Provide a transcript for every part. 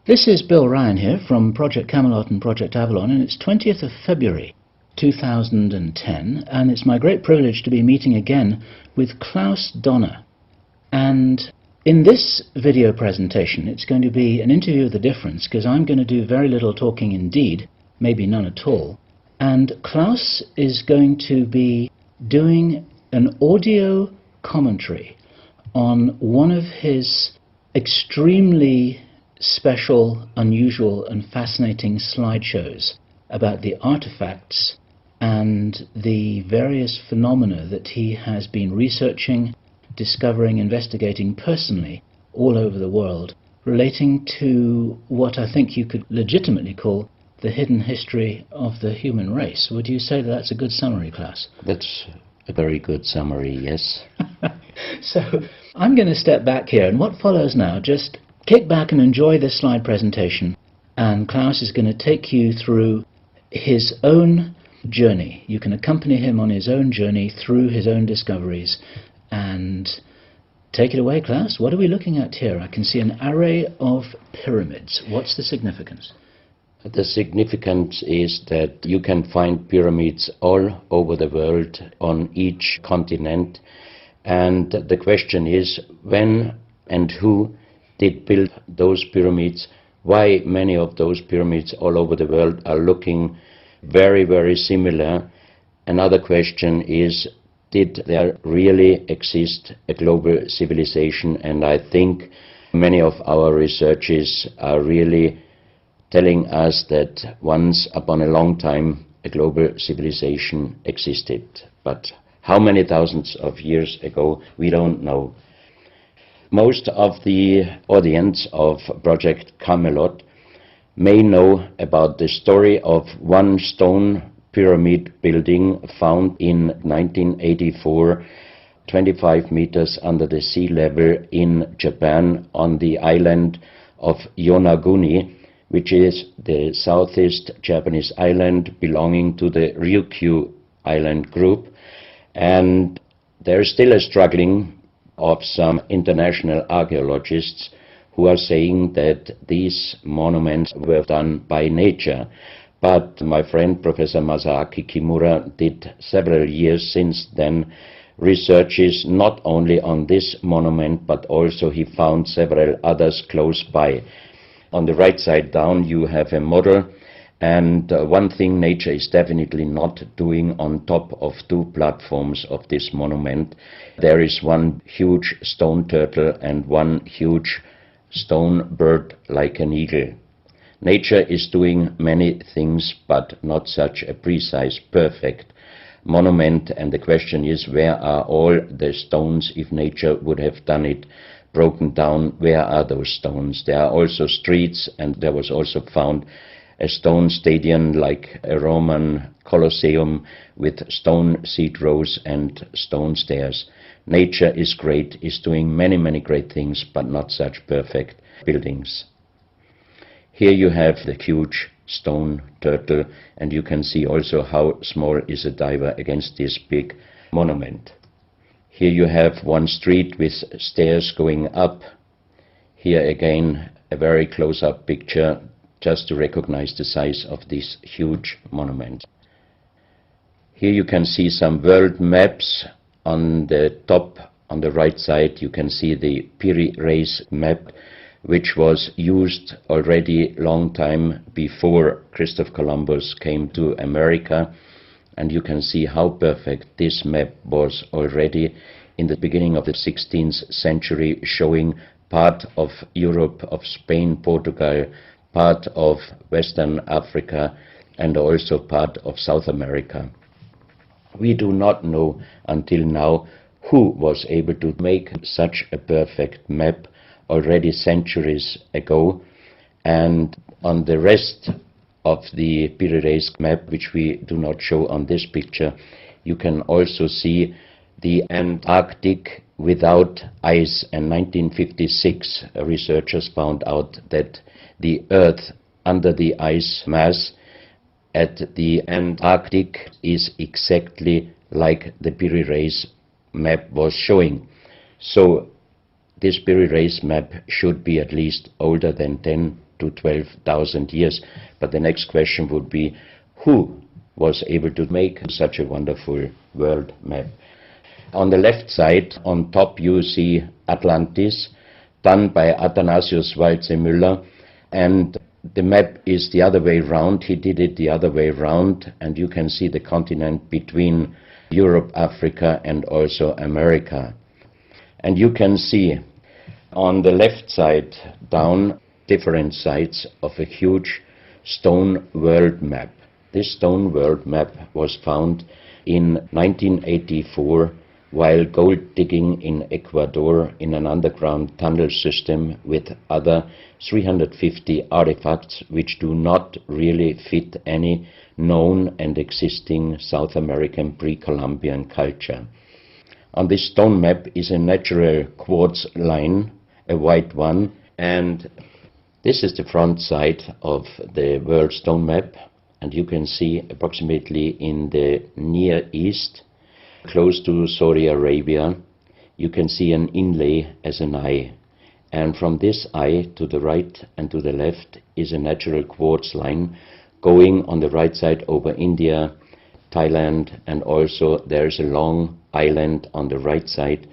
This is Bill Ryan here from Project Camelot and Project Avalon, and it's 20th of February 2010, and it's my great privilege to be meeting again with Klaus Donna. And in this video presentation, it's going to be an interview of the difference, because I'm going to do very little talking indeed, maybe none at all, and Klaus is going to be doing an audio commentary on one of his extremely special, unusual and fascinating slideshows about the artifacts and the various phenomena that he has been researching, discovering, investigating personally all over the world, relating to what I think you could legitimately call the hidden history of the human race. Would you say that that's a good summary, Klaus? That's a very good summary, yes. So I'm going to step back here, and what follows now, just kick back and enjoy this slide presentation, and Klaus is going to take you through his own journey. You can accompany him on his own journey through his own discoveries. And take it away, Klaus. What are we looking at here? I can see an array of pyramids. What's the significance? The significance is that you can find pyramids all over the world, on each continent, and the question is, when and who did build those pyramids? Why many of those pyramids all over the world are looking very, very similar? Another question is, did there really exist a global civilization? And I think many of our researchers are really telling us that once upon a long time a global civilization existed. But how many thousands of years ago, we don't know. Most of the audience of Project Camelot may know about the story of one stone pyramid building found in 1984, 25 meters under the sea level in Japan, on the island of Yonaguni, which is the southeast Japanese island belonging to the Ryukyu island group. And there is still a struggling of some international archaeologists who are saying that these monuments were done by nature. But my friend Professor Masaaki Kimura did several years since then researches not only on this monument, but also he found several others close by. On the right side down you have a model, and one thing nature is definitely not doing on top of two platforms of this monument. There is one huge stone turtle and one huge stone bird like an eagle. Nature is doing many things, but not such a precise, perfect monument, and the question is, where are all the stones? If nature would have done it broken down, where are those stones? There are also streets, and there was also found a stone stadium like a Roman Colosseum with stone seat rows and stone stairs. Nature is great, is doing many, many great things, but not such perfect buildings. Here you have the huge stone turtle, and you can see also how small is a diver against this big monument. Here you have one street with stairs going up. Here again a very close-up picture just to recognize the size of this huge monument. Here you can see some world maps. On the top, on the right side, you can see the Piri Reis map, which was used already long time before Christopher Columbus came to America. And you can see how perfect this map was already in the beginning of the 16th century, showing part of Europe, of Spain, Portugal, part of Western Africa, and also part of South America. We do not know until now who was able to make such a perfect map already centuries ago, and on the rest of the Piri Reis map, which we do not show on this picture, you can also see the Antarctic without ice. In 1956, researchers found out that the Earth under the ice mass at the Antarctic is exactly like the Piri Reis map was showing. So this Piri Reis map should be at least older than 10 to 12,000 years. But the next question would be, who was able to make such a wonderful world map? On the left side, on top, you see Atlantis, done by Athanasius Waldseemüller, and the map is the other way round. He did it the other way round, and you can see the continent between Europe, Africa, and also America. And you can see on the left side down different sides of a huge stone world map. This stone world map was found in 1984 while gold digging in Ecuador in an underground tunnel system with other 350 artifacts which do not really fit any known and existing South American pre-Columbian culture. On this stone map is a natural quartz line, a white one, and this is the front side of the world stone map, and you can see approximately in the Near East, close to Saudi Arabia, you can see an inlay as an eye. And from this eye to the right and to the left is a natural quartz line going on the right side over India, Thailand, and also there is a long island on the right side,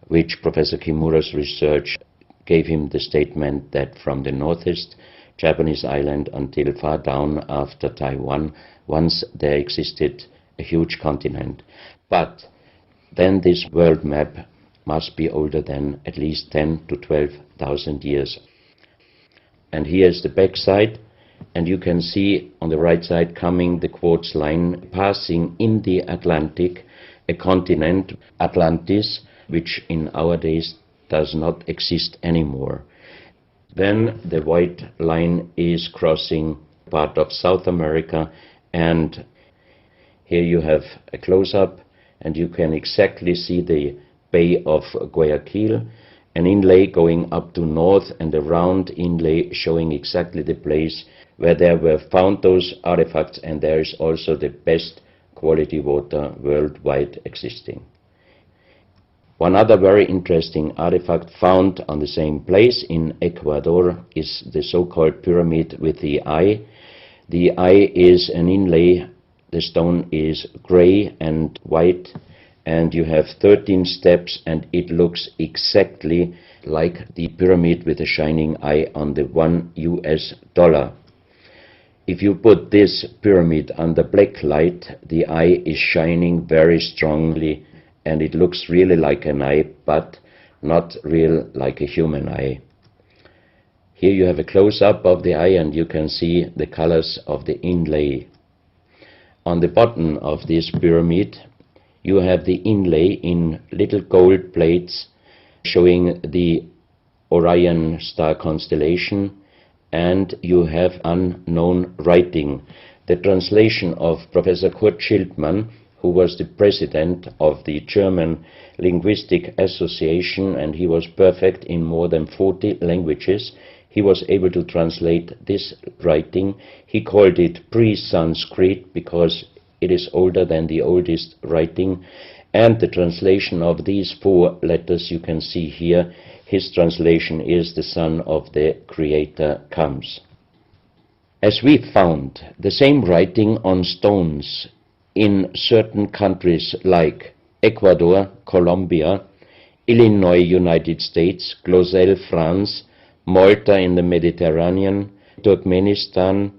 which Professor Kimura's research gave him the statement that from the northeast Japanese island until far down after Taiwan, once there existed a huge continent. But then this world map must be older than at least 10 to 12,000 years. And here is the back side, and you can see on the right side coming the quartz line passing in the Atlantic, a continent, Atlantis, which in our days does not exist anymore. Then the white line is crossing part of South America, and here you have a close-up, and you can exactly see the Bay of Guayaquil, an inlay going up to north, and a round inlay showing exactly the place where there were found those artifacts, and there is also the best quality water worldwide existing. One other very interesting artifact found on the same place in Ecuador is the so-called pyramid with the eye. The eye is an inlay. The stone is gray and white, and you have 13 steps, and it looks exactly like the pyramid with a shining eye on the $1. If you put this pyramid under black light, the eye is shining very strongly, and it looks really like an eye, but not real like a human eye. Here you have a close-up of the eye, and you can see the colors of the inlay. On the bottom of this pyramid, you have the inlay in little gold plates showing the Orion star constellation, and you have unknown writing. The translation of Professor Kurt Schildmann, who was the president of the German Linguistic Association, and he was perfect in more than 40 languages. He was able to translate this writing. He called it pre-Sanskrit because it is older than the oldest writing. And the translation of these 4 letters you can see here, his translation is the Son of the Creator comes. As we found the same writing on stones in certain countries like Ecuador, Colombia, Illinois, United States, Clausel, France, Malta in the Mediterranean, Turkmenistan,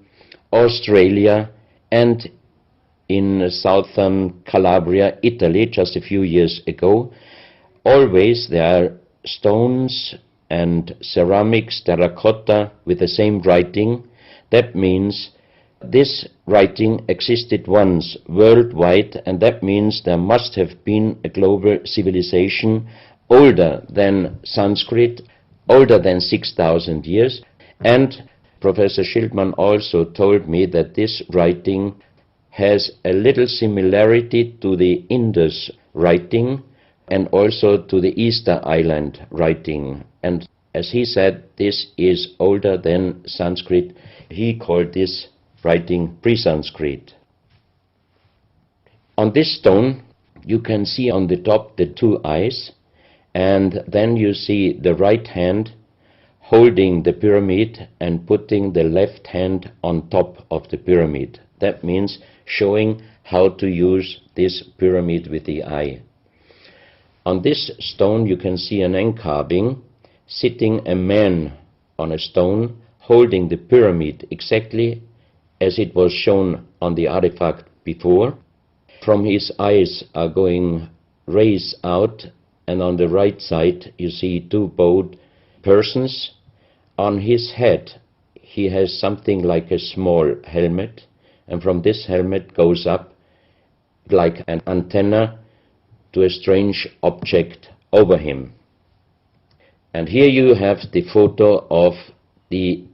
Australia, and in southern Calabria, Italy, just a few years ago. Always there are stones and ceramics, terracotta, with the same writing. That means this writing existed once worldwide, and that means there must have been a global civilization older than Sanskrit, older than 6,000 years. And Professor Schildmann also told me that this writing has a little similarity to the Indus writing and also to the Easter Island writing. And as he said, this is older than Sanskrit. He called this writing pre-Sanskrit. On this stone, you can see on the top the 2 eyes, and then you see the right hand holding the pyramid and putting the left hand on top of the pyramid. That means showing how to use this pyramid with the eye. On this stone you can see an encarving, sitting a man on a stone holding the pyramid exactly as it was shown on the artifact before. From his eyes are going rays out, and on the right side you see two bowed persons. On his head he has something like a small helmet, and from this helmet goes up like an antenna to a strange object over him. And here you have the photo of the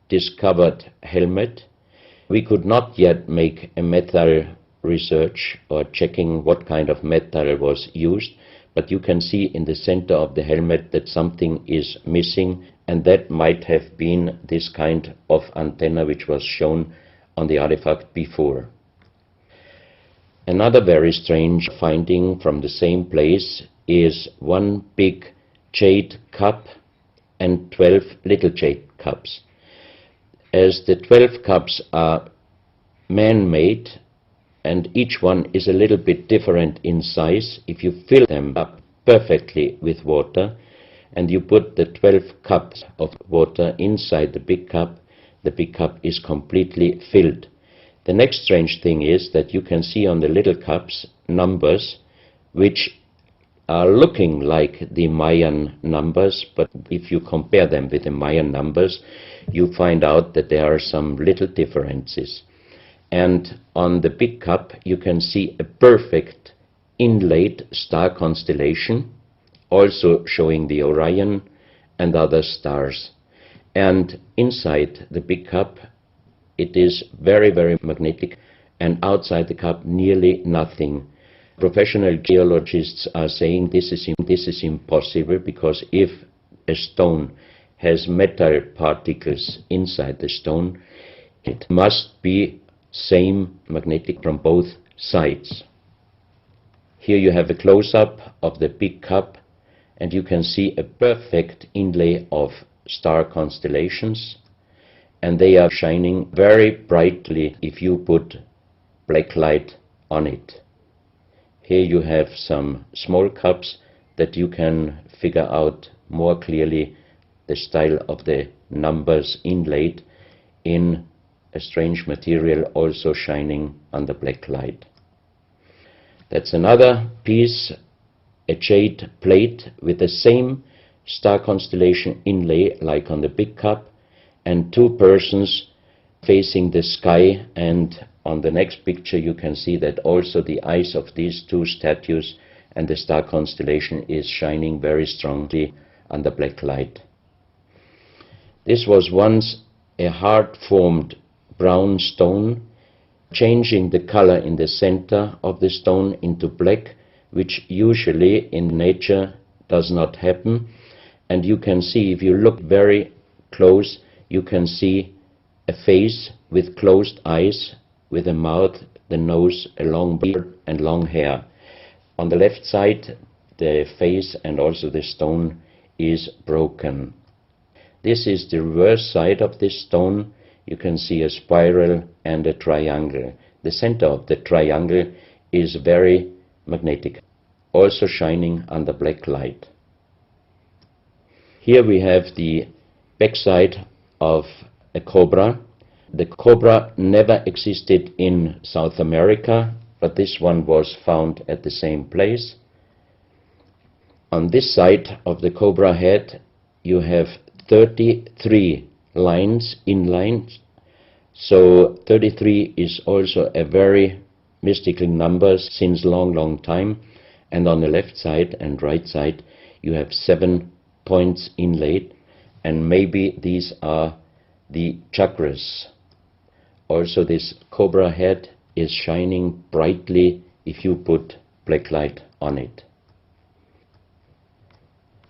discovered helmet. We could not yet make a metal research or checking what kind of metal was used, but you can see in the center of the helmet that something is missing, and that might have been this kind of antenna which was shown on the artifact before. Another very strange finding from the same place is one big jade cup and 12 little jade cups. As the 12 cups are man-made and each one is a little bit different in size, if you fill them up perfectly with water and you put the 12 cups of water inside the big cup is completely filled. The next strange thing is that you can see on the little cups numbers which are looking like the Mayan numbers, but if you compare them with the Mayan numbers, you find out that there are some little differences. And on the big cup you can see a perfect inlaid star constellation, also showing the Orion and other stars. And inside the big cup it is very, very magnetic, and outside the cup nearly nothing. Professional geologists are saying this is impossible, because if a stone has metal particles inside the stone, it must be same magnetic from both sides. Here you have a close-up of the big cup, and you can see a perfect inlay of star constellations, and they are shining very brightly if you put black light on it. Here you have some small cups that you can figure out more clearly the style of the numbers inlaid in a strange material, also shining under black light. That's another piece, a jade plate with the same star constellation inlay like on the big cup, and two persons facing the sky, and on the next picture you can see that also the eyes of these two statues and the star constellation is shining very strongly under black light. This was once a hard-formed brown stone, changing the color in the center of the stone into black, which usually in nature does not happen. And you can see, if you look very close, you can see a face with closed eyes, with a mouth, the nose, a long beard and long hair. On the left side, the face and also the stone is broken. This is the reverse side of this stone. You can see a spiral and a triangle. The center of the triangle is very magnetic, also shining under black light. Here we have the backside of a cobra. The cobra never existed in South America, but this one was found at the same place. On this side of the cobra head you have 33 lines, inlines. So 33 is also a very mystical number since long time. And on the left side and right side you have 7 points inlaid, and maybe these are the chakras. Also this cobra head is shining brightly if you put black light on it.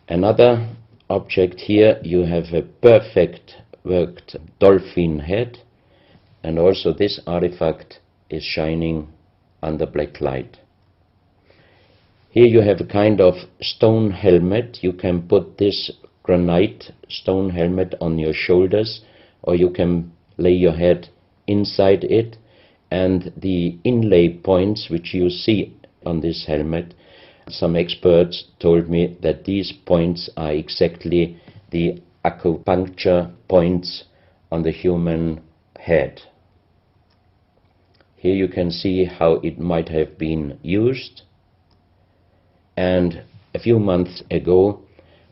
Another object here, you have a perfect worked dolphin head, and also this artifact is shining under black light. Here you have a kind of stone helmet. You can put this granite stone helmet on your shoulders, or you can lay your head inside it, and the inlay points which you see on this helmet, some experts told me that these points are exactly the acupuncture points on the human head. Here you can see how it might have been used, and a few months ago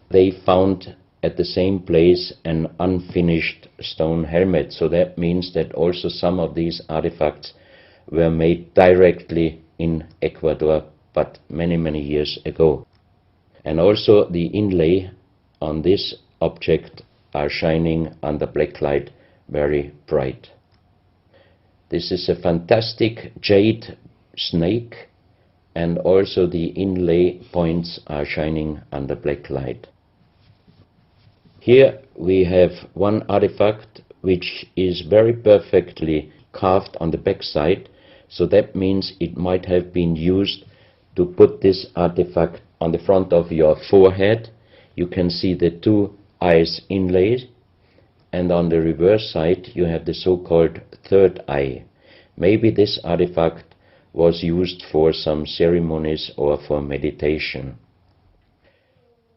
they found at the same place an unfinished stone helmet. So that means that also some of these artifacts were made directly in Ecuador, but many years ago. And also the inlay on this object are shining under black light very bright. This is a fantastic jade snake, and also the inlay points are shining under black light. Here we have one artifact which is very perfectly carved on the back side, so that means it might have been used to put this artifact on the front of your forehead. You can see the two eyes inlaid, and on the reverse side you have the so-called third eye. Maybe this artifact was used for some ceremonies or for meditation.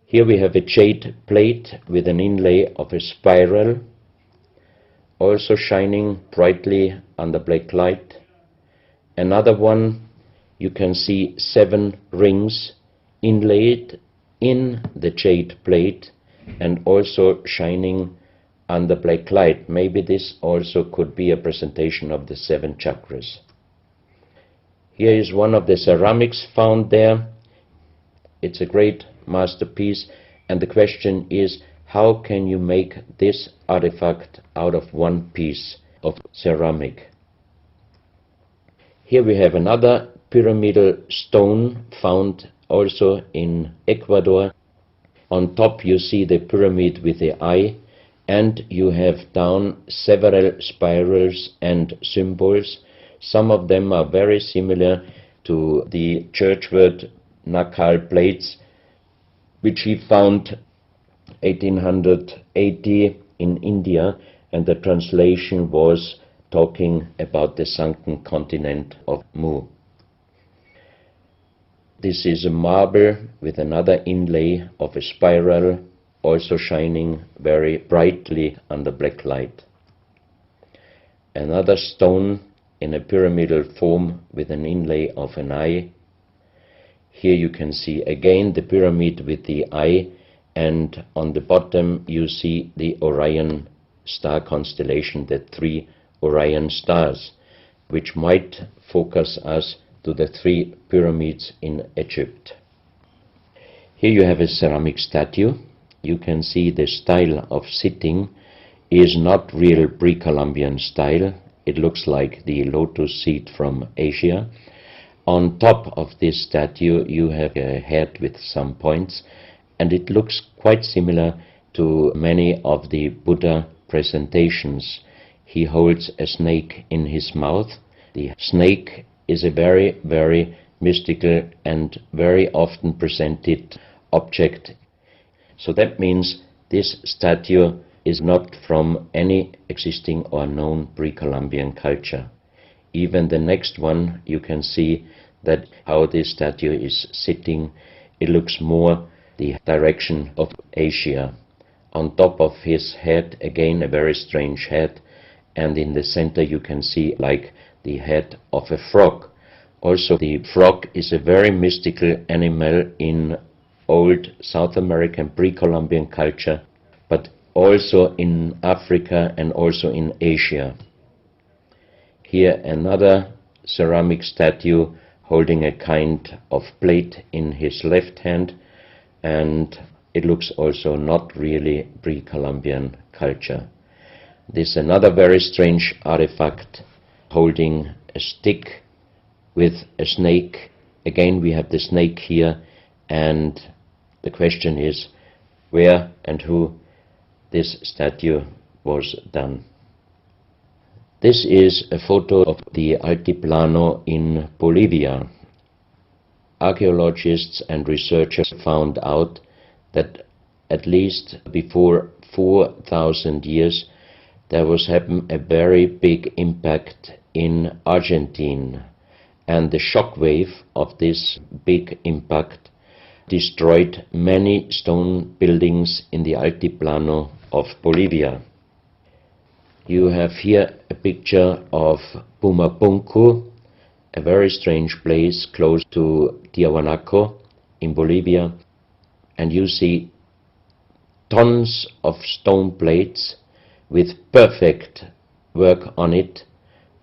Here we have a jade plate with an inlay of a spiral, also shining brightly under black light. Another one, you can see 7 rings inlaid in the jade plate and also shining under black light. Maybe this also could be a presentation of the 7 chakras. Here is one of the ceramics found there. It's a great masterpiece, and the question is, how can you make this artifact out of one piece of ceramic? Here we have another pyramidal stone found also in Ecuador. On top you see the pyramid with the eye, and you have down several spirals and symbols. Some of them are very similar to the churchward natal plates which he found 1880 in India, and the translation was talking about the sunken continent of Mu. This is a marble with another inlay of a spiral, also shining very brightly under black light. Another stone in a pyramidal form with an inlay of an eye. Here you can see again the pyramid with the eye, and on the bottom you see the Orion star constellation, the 3 Orion stars, which might focus us to the 3 pyramids in Egypt. Here you have a ceramic statue. You can see the style of sitting is not real pre-Columbian style. It looks like the lotus seat from Asia. On top of this statue you have a head with some points, and it looks quite similar to many of the Buddha presentations. He holds a snake in his mouth. The snake is a very mystical and very often presented object. So that means this statue is not from any existing or known pre-Columbian culture. Even the next one, you can see that how this statue is sitting, it looks more the direction of Asia. On top of his head, again a very strange head, and in the center you can see like the head of a frog. Also the frog is a very mystical animal in old South American pre-Columbian culture, but also in Africa and also in Asia. Here another ceramic statue holding a kind of plate in his left hand, and it looks also not really pre-Columbian culture. This is another very strange artifact holding a stick with a snake. Again we have the snake here, and the question is where and who this statue was done. This is a photo of the Altiplano in Bolivia. Archaeologists and researchers found out that at least before 4,000 years, there was happened a very big impact in Argentina, and the shock wave of this big impact destroyed many stone buildings in the Altiplano of Bolivia. You have here a picture of Pumapunku, a very strange place close to Tiahuanaco in Bolivia, and you see tons of stone plates with perfect work on it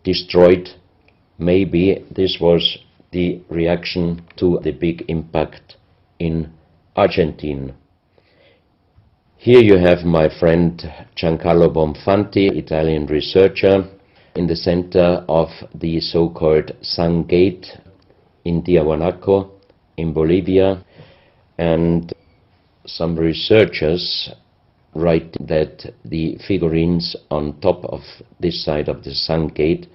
destroyed. Maybe this was the reaction to the big impact in Argentina. Here you have my friend Giancarlo Bonfanti, Italian researcher, in the center of the so-called Sun Gate in Tiahuanaco in Bolivia, and some researchers write that the figurines on top of this side of the Sun Gate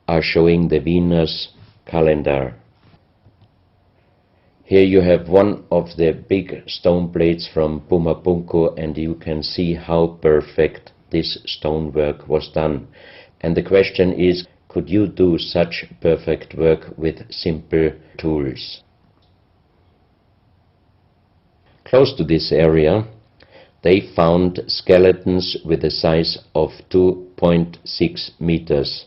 are showing the Venus calendar. Here you have one of the big stone plates from Pumapunku, and you can see how perfect this stonework was done. And the question is, could you do such perfect work with simple tools? Close to this area, they found skeletons with a size of 2.6 meters.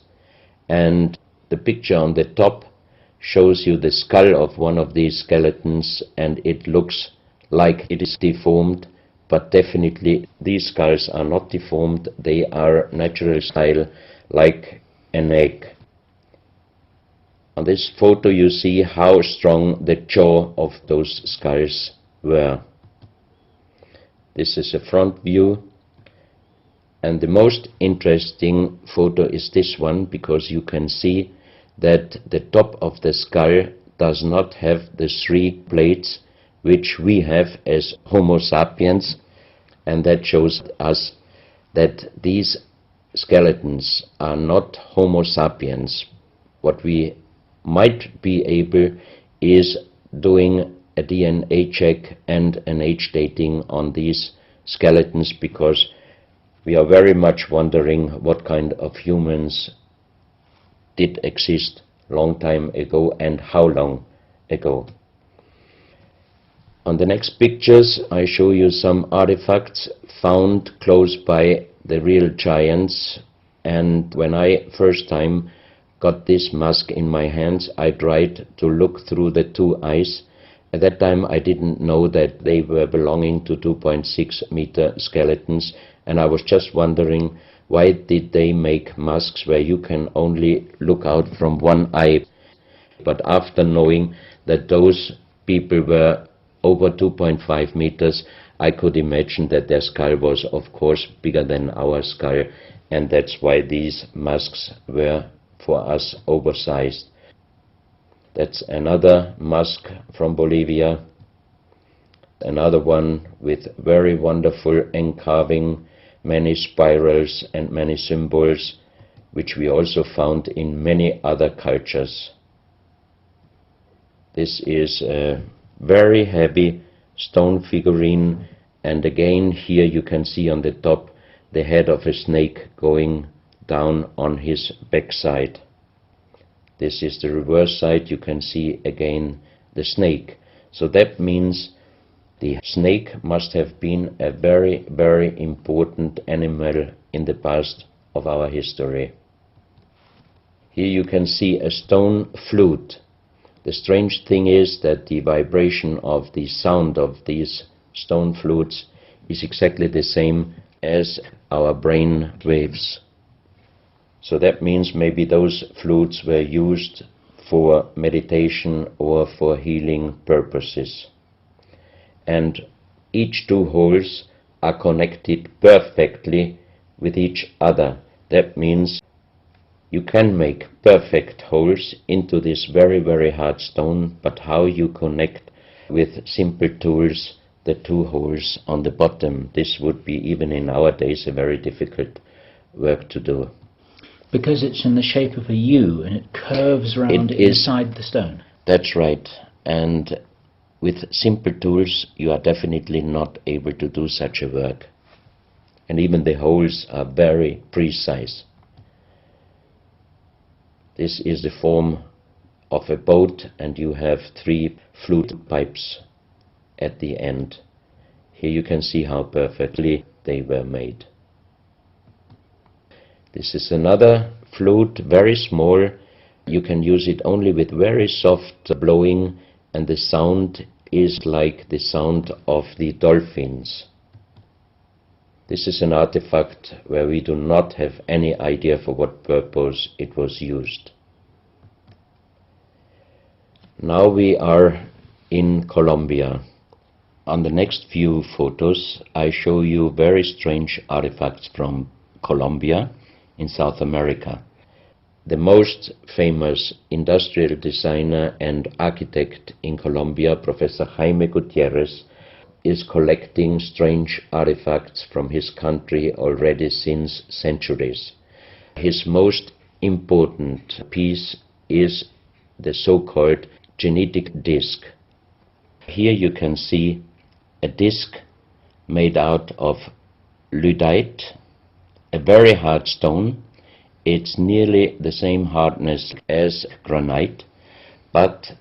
And the picture on the top shows you the skull of one of these skeletons, and it looks like it is deformed, but definitely these skulls are not deformed. They are natural style, like an egg. On this photo you see how strong the jaw of those skulls were. This is a front view, and the most interesting photo is this one, because you can see that the top of the skull does not have the three plates which we have as Homo sapiens, and that shows us that these skeletons are not Homo sapiens. What we might be able is doing a DNA check and an age dating on these skeletons, because we are very much wondering what kind of humans did exist long time ago and how long ago. On the next pictures I show you some artifacts found close by the real giants, and when I first time got this mask in my hands, I tried to look through the two eyes. At that time I didn't know that they were belonging to 2.6 meter skeletons, and I was just wondering, why did they make masks where you can only look out from one eye? But after knowing that those people were over 2.5 meters, I could imagine that their skull was of course bigger than our skull, and that's why these masks were for us oversized. That's another mask from Bolivia, another one with very wonderful encarving, many spirals and many symbols, which we also found in many other cultures. This is a very heavy stone figurine, and again here you can see on the top the head of a snake going down on his backside. This is the reverse side. You can see again the snake. So that means the snake must have been a very, very important animal in the past of our history. Here you can see a stone flute. The strange thing is that the vibration of the sound of these stone flutes is exactly the same as our brain waves. So that means maybe those flutes were used for meditation or for healing purposes. And each two holes are connected perfectly with each other. That means you can make perfect holes into this very, very hard stone, but how you connect with simple tools the two holes on the bottom, this would be even in our days a very difficult work to do. Because it's in the shape of a U and it curves around inside the stone. That's right. And with simple tools you are definitely not able to do such a work. And even the holes are very precise. This is the form of a boat, and you have 3 flute pipes at the end. Here you can see how perfectly they were made. This is another flute, very small. You can use it only with very soft blowing, and the sound is like the sound of the dolphins. This is an artifact where we do not have any idea for what purpose it was used. Now we are in Colombia. On the next few photos I show you very strange artifacts from Colombia in South America. The most famous industrial designer and architect in Colombia, Professor Jaime Gutierrez, is collecting strange artifacts from his country already since centuries. His most important piece is the so-called genetic disc. Here you can see a disc made out of lyddite, a very hard stone. It's nearly the same hardness as granite, but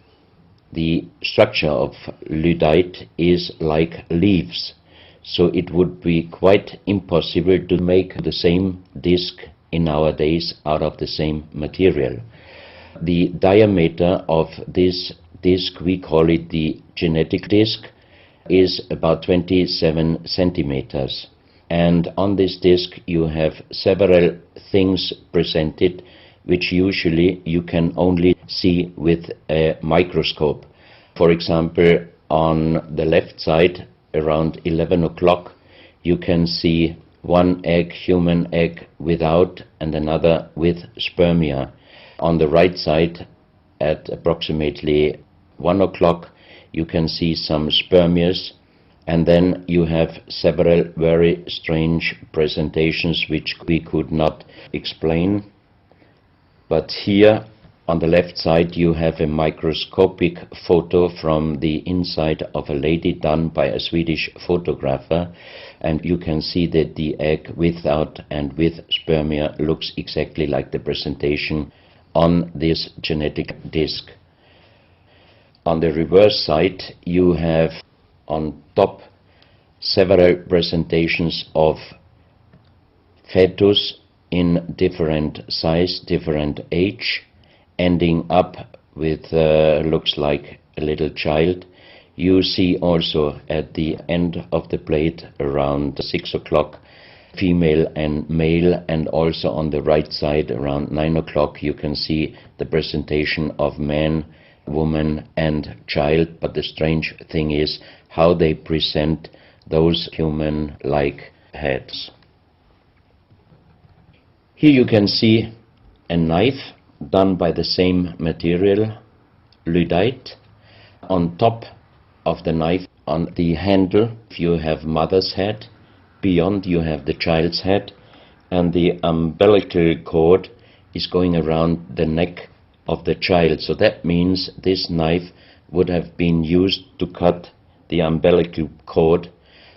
the structure of lyddite is like leaves, so it would be quite impossible to make the same disc in our days out of the same material. The diameter of this disc, we call it the genetic disc, is about 27 centimeters. And on this disc you have several things presented which usually you can only see with a microscope. For example, on the left side, around 11 o'clock, you can see one egg, human egg, without, and another with spermia. On the right side, at approximately 1 o'clock, you can see some spermias, and then you have several very strange presentations which we could not explain. But here on the left side you have a microscopic photo from the inside of a lady done by a Swedish photographer, and you can see that the egg without and with spermia looks exactly like the presentation on this genetic disc. On the reverse side you have on top several presentations of fetus in different size, different age, ending up with looks like a little child. You see also at the end of the plate around 6 o'clock female and male, and also on the right side around 9 o'clock you can see the presentation of man, woman and child. But the strange thing is how they present those human-like heads. Here you can see a knife done by the same material, lyddite. On top of the knife, on the handle, you have mother's head, beyond you have the child's head, and the umbilical cord is going around the neck of the child. So that means this knife would have been used to cut the umbilical cord,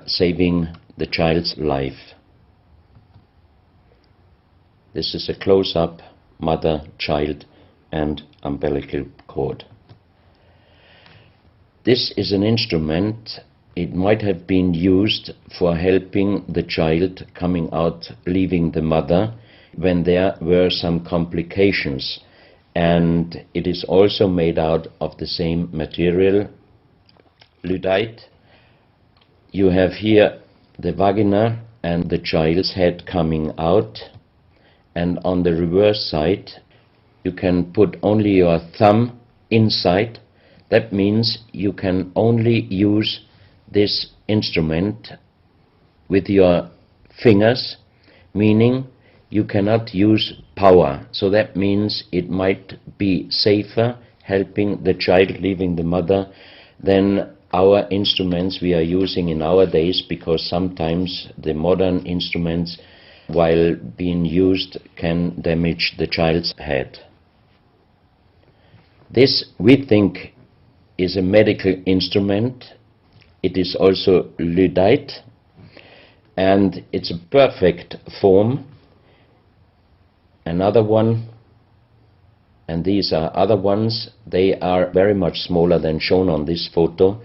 saving the child's life. This is a close-up mother, child and umbilical cord. This is an instrument. It might have been used for helping the child coming out, leaving the mother, when there were some complications. And it is also made out of the same material, lyddite. You have here the vagina and the child's head coming out, and on the reverse side you can put only your thumb inside. That means you can only use this instrument with your fingers, meaning you cannot use power. So that means it might be safer helping the child leaving the mother than our instruments we are using in our days, because sometimes the modern instruments, while being used, can damage the child's head. This, we think, is a medical instrument. It is also lyddite, and it's a perfect form. Another one, and these are other ones, they are very much smaller than shown on this photo.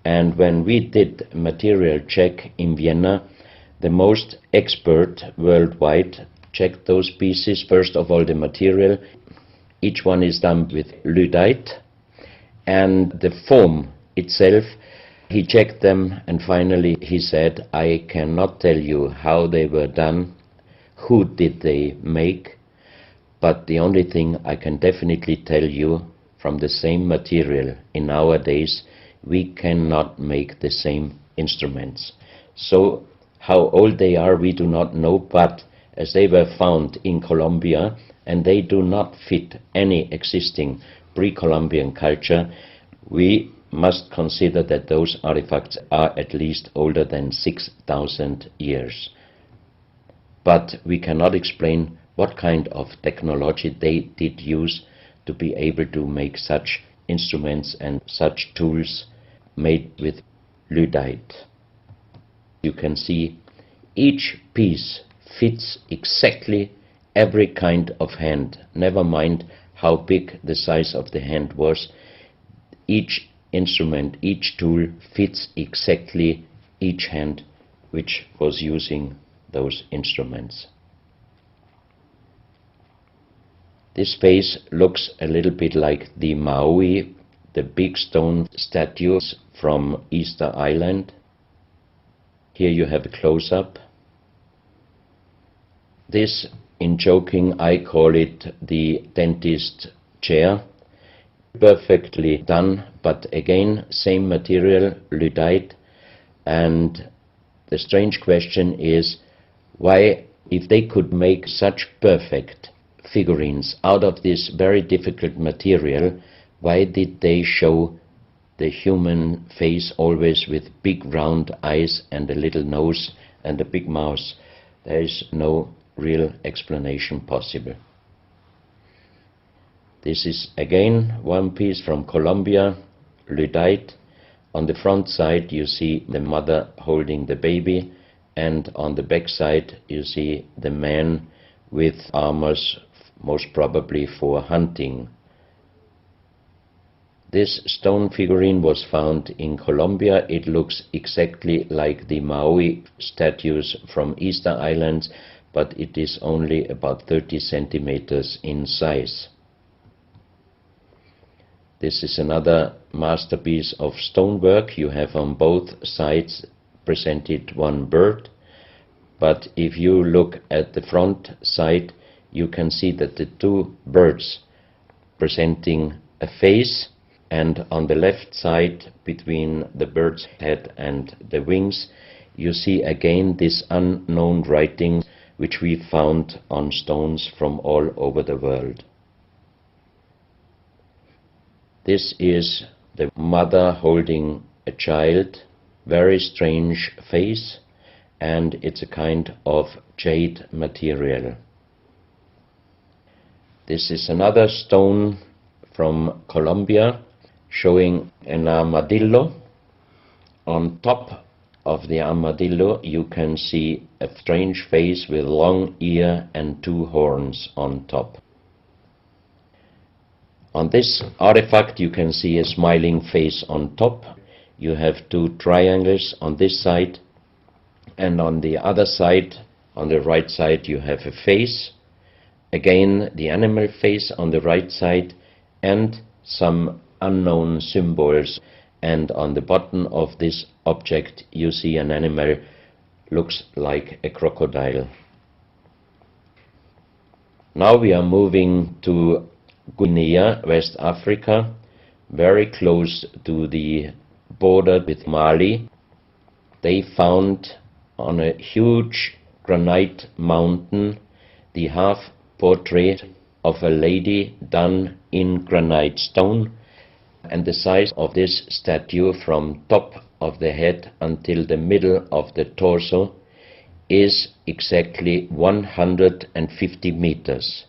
And when we did material check in Vienna, the most expert worldwide checked those pieces. First of all, the material. Each one is done with lyddite, and the form itself, he checked them, and finally he said, I cannot tell you how they were done, who did they make, but the only thing I can definitely tell you, from the same material in our days, we cannot make the same instruments. So how old they are we do not know, but as they were found in Colombia and they do not fit any existing pre-Columbian culture, we must consider that those artifacts are at least older than 6,000 years. But we cannot explain what kind of technology they did use to be able to make such instruments and such tools made with lyddite. You can see each piece fits exactly every kind of hand, never mind how big the size of the hand was. Each instrument, each tool fits exactly each hand which was using those instruments. This face looks a little bit like the Maui, the big stone statues from Easter Island. Here you have a close-up. This, in joking, I call it the dentist chair. Perfectly done, but again, same material, lyddite. And the strange question is, why, if they could make such perfect figurines out of this very difficult material, why did they show the human face always with big round eyes and a little nose and a big mouth? There is no real explanation possible. This is again one piece from Colombia, lyddite. On the front side you see the mother holding the baby, and on the back side you see the man with armors, most probably for hunting. This stone figurine was found in Colombia. It looks exactly like the Maui statues from Easter Islands, but it is only about 30 centimeters in size. This is another masterpiece of stonework. You have on both sides presented one bird, but if you look at the front side, you can see that the two birds presenting a face, and on the left side, between the bird's head and the wings, you see again this unknown writing which we found on stones from all over the world. This is the mother holding a child, very strange face, and it's a kind of jade material. This is another stone from Colombia showing an armadillo. On top of the armadillo you can see a strange face with long ear and two horns on top. On this artifact you can see a smiling face on top. You have two triangles on this side, and on the other side, on the right side, you have a face. Again, the animal face on the right side, and some unknown symbols. And on the bottom of this object you see an animal, looks like a crocodile. Now we are moving to Guinea, West Africa, very close to the border with Mali. They found on a huge granite mountain the half portrait of a lady done in granite stone, and the size of this statue from top of the head until the middle of the torso is exactly 150 meters.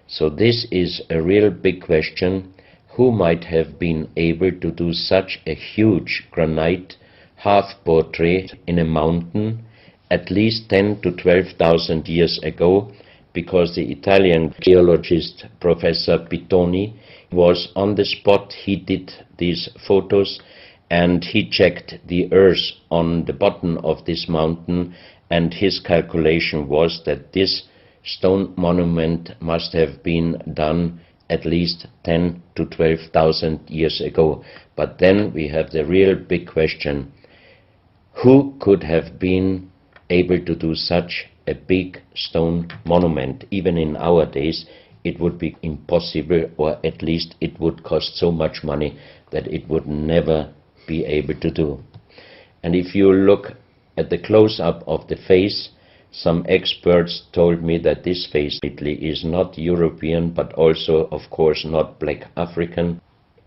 So this is a real big question. who might have been able to do such a huge granite half-portrait in a mountain at least 10 to 12,000 years ago, because the Italian geologist Professor Pittoni was on the spot. He did these photos and he checked the earth on the bottom of this mountain, and his calculation was that this stone monument must have been done at least 10 to 12,000 years ago. But then we have the real big question: who could have been able to do such a big stone monument? Even in our days it would be impossible, or at least it would cost so much money that it would never be able to do. And if you look at the close-up of the face, some experts told me that this face is not European, but also, of course, not black African.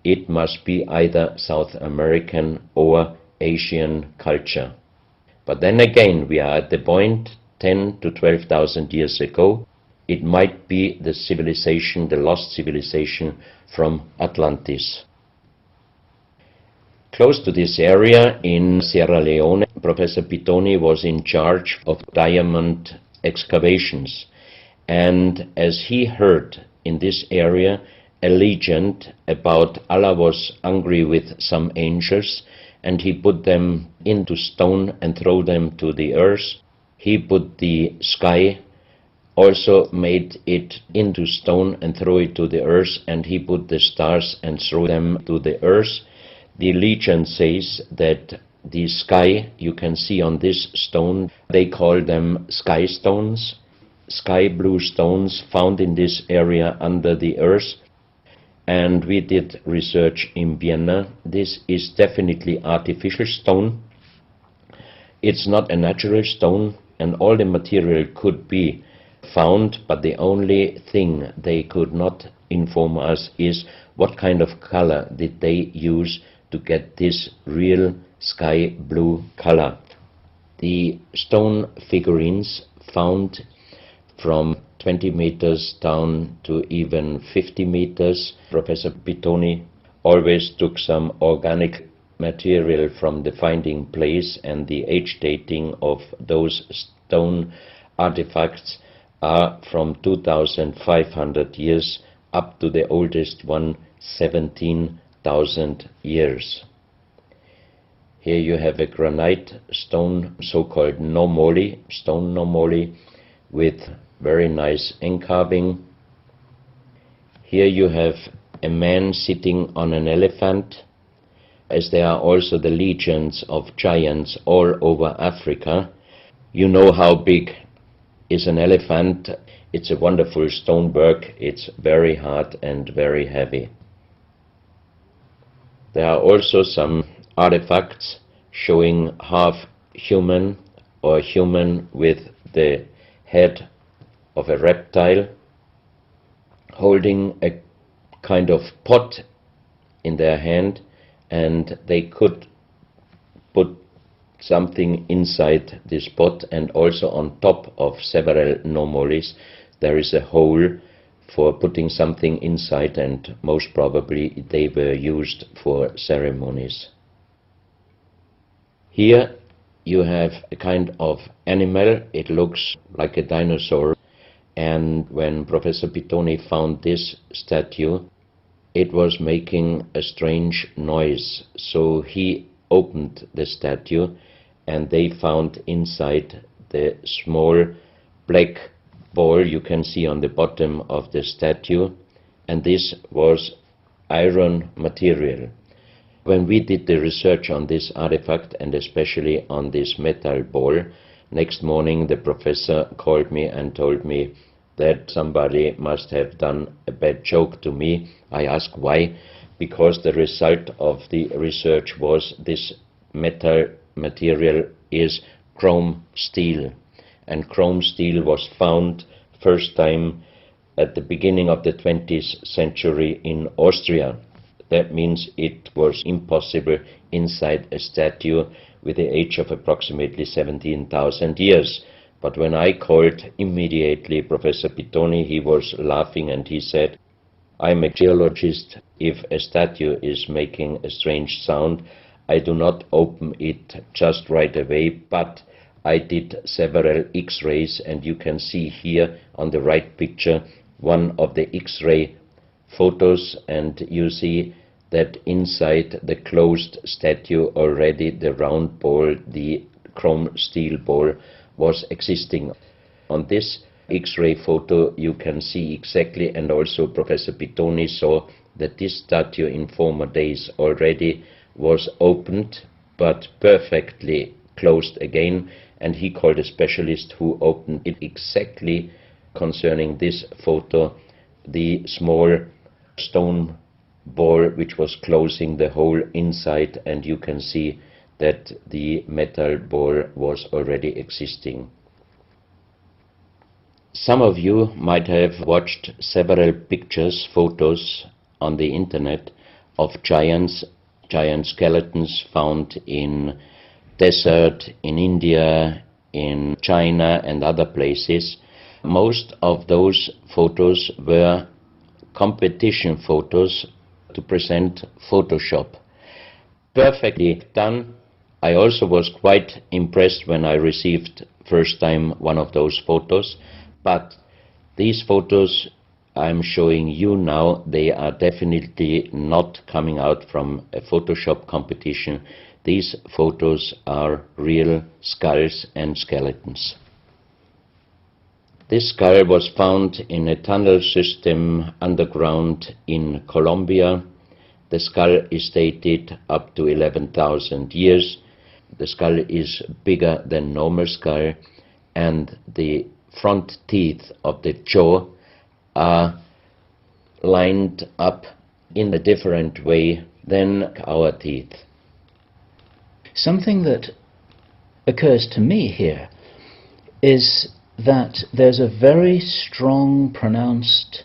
It must be either South American or Asian culture. But then again, we are at the point 10 to 12,000 years ago. It might be the civilization, the lost civilization from Atlantis. Close to this area in Sierra Leone, Professor Pittoni was in charge of diamond excavations. And as he heard in this area a legend about Allah was angry with some angels, and he put them into stone and throw them to the earth. He put the sky, also made it into stone and throw it to the earth, and he put the stars and threw them to the earth. The legend says that the sky, you can see on this stone, they call them sky stones, sky blue stones found in this area under the earth. And we did research in Vienna. This is definitely artificial stone. It's not a natural stone, and all the material could be found, but the only thing they could not inform us is what kind of color did they use to get this real sky blue color. The stone figurines found from 20 meters down to even 50 meters. Professor Pittoni always took some organic material from the finding place, and the age dating of those stone artifacts are from 2,500 years up to the oldest one, 17,000 years. Here you have a granite stone, so-called nomoli, stone nomoli, with very nice encarving. Here you have a man sitting on an elephant, as there are also the legends of giants all over Africa. You know how big is an elephant. It's a wonderful stonework. It's very hard and very heavy. There are also some artifacts showing half human or human with the head of a reptile, holding a kind of pot in their hand, and they could put something inside this pot, and also on top of several nomolis there is a hole for putting something inside, and most probably they were used for ceremonies. Here you have a kind of animal. It looks like a dinosaur, and when Professor Pittoni found this statue, it was making a strange noise. So he opened the statue, and they found inside the small black ball you can see on the bottom of the statue, and this was iron material. When we did the research on this artifact, and especially on this metal ball, next morning the professor called me and told me that somebody must have done a bad joke to me. I asked why. Because the result of the research was this metal material is chrome steel, and chrome steel was found first time at the beginning of the 20th century in Austria. That means it was impossible inside a statue with the age of approximately 17,000 years. But when I called immediately Professor Pittoni, he was laughing and he said, I'm a geologist. If a statue is making a strange sound, I do not open it just right away, but I did several X-rays, and you can see here on the right picture one of the X-ray photos, and you see that inside the closed statue already the round ball, the chrome steel ball, was existing. On this X-ray photo you can see exactly, and also Professor Pitoni saw, that this statue in former days already was opened but perfectly closed again, and he called a specialist who opened it exactly concerning this photo, the small stone ball which was closing the hole inside, and you can see that the metal ball was already existing. Some of you might have watched several pictures, photos on the internet of giant skeletons found in desert, in India, in China and other places. Most of those photos were competition photos to present Photoshop. Perfectly done. I also was quite impressed when I received first time one of those photos, but these photos I'm showing you now, they are definitely not coming out from a Photoshop competition. These photos are real skulls and skeletons. This skull was found in a tunnel system underground in Colombia. The skull is dated up to 11,000 years. The skull is bigger than normal skull, and the front teeth of the jaw are lined up in a different way than our teeth. Something that occurs to me here is that there's a very strong, pronounced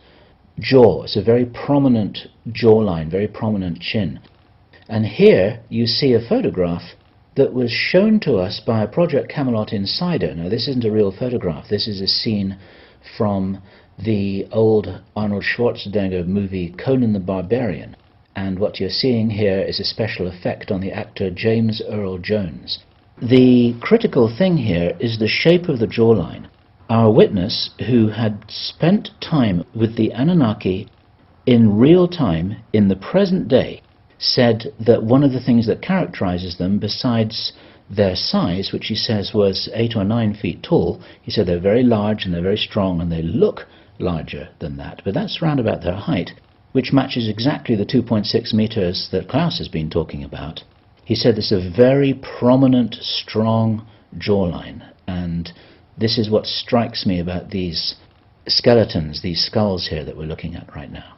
jaw. It's a very prominent jawline, very prominent chin. And here you see a photograph that was shown to us by a Project Camelot insider. Now, this isn't a real photograph. This is a scene from the old Arnold Schwarzenegger movie Conan the Barbarian. And what you're seeing here is a special effect on the actor James Earl Jones. The critical thing here is the shape of the jawline. Our witness, who had spent time with the Anunnaki in real time, in the present day, said that one of the things that characterizes them, besides their size, which he says was 8 or 9 feet tall, he said they're very large and they're very strong and they look larger than that, but that's round about their height, which matches exactly the 2.6 meters that Klaus has been talking about. He said this is a very prominent, strong jawline, and this is what strikes me about these skeletons, these skulls here that we're looking at right now.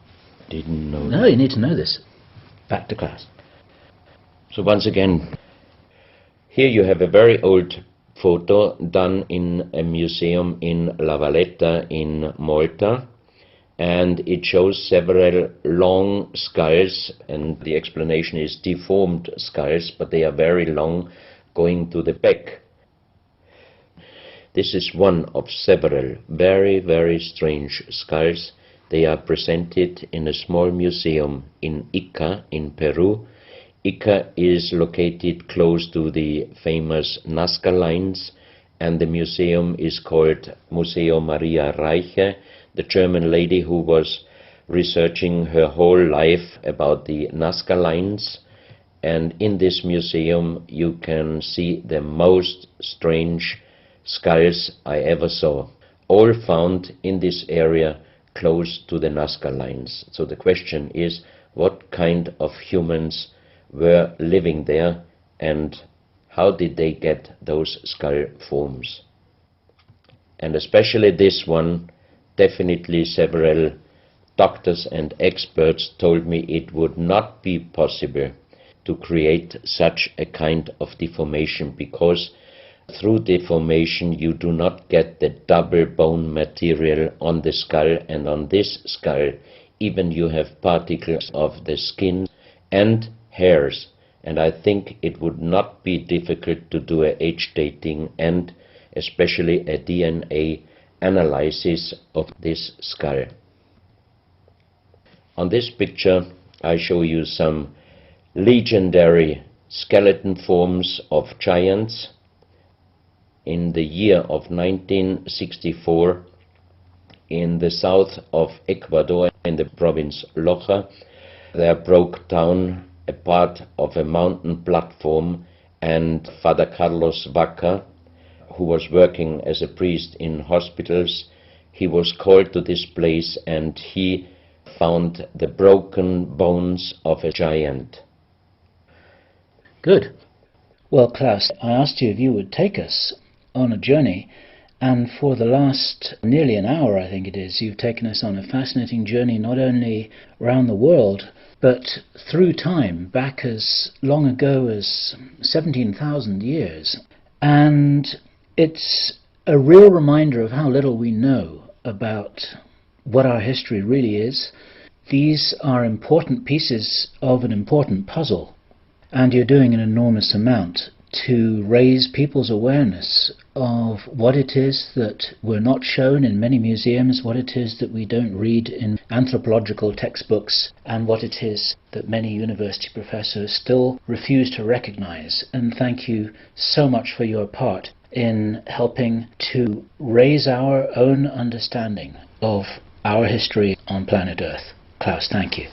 Didn't know. No, you need to know this. Back to Klaus. So once again, here you have a very old photo done in a museum in La Valletta in Malta, and it shows several long skulls, and the explanation is deformed skulls, but they are very long, going to the back. This is one of several very, very strange skulls. They are presented in a small museum in Ica in Peru. Ica is located close to the famous Nazca lines, and the museum is called Museo Maria Reiche, the German lady who was researching her whole life about the Nazca lines. And in this museum you can see the most strange skulls I ever saw, all found in this area close to the Nazca lines. So the question is, what kind of humans were living there, and how did they get those skull forms? And especially this one, definitely several doctors and experts told me it would not be possible to create such a kind of deformation, because through deformation you do not get the double bone material on the skull, and on this skull even you have particles of the skin and hairs, and I think it would not be difficult to do a age dating and especially a DNA analysis of this skull. On this picture I show you some legendary skeleton forms of giants. In the year of 1964, in the south of Ecuador, in the province Loja, there broke down a part of a mountain platform, and Father Carlos Vaca, who was working as a priest in hospitals, he was called to this place and he found the broken bones of a giant. Good. Well, Klaus, I asked you if you would take us on a journey, and for the last nearly an hour, I think it is, you've taken us on a fascinating journey not only around the world, but through time, back as long ago as 17,000 years. And it's a real reminder of how little we know about what our history really is. These are important pieces of an important puzzle, and you're doing an enormous amount to raise people's awareness of what it is that we're not shown in many museums, what it is that we don't read in anthropological textbooks, and what it is that many university professors still refuse to recognize. And thank you so much for your part in helping to raise our own understanding of our history on planet Earth. Klaus, thank you.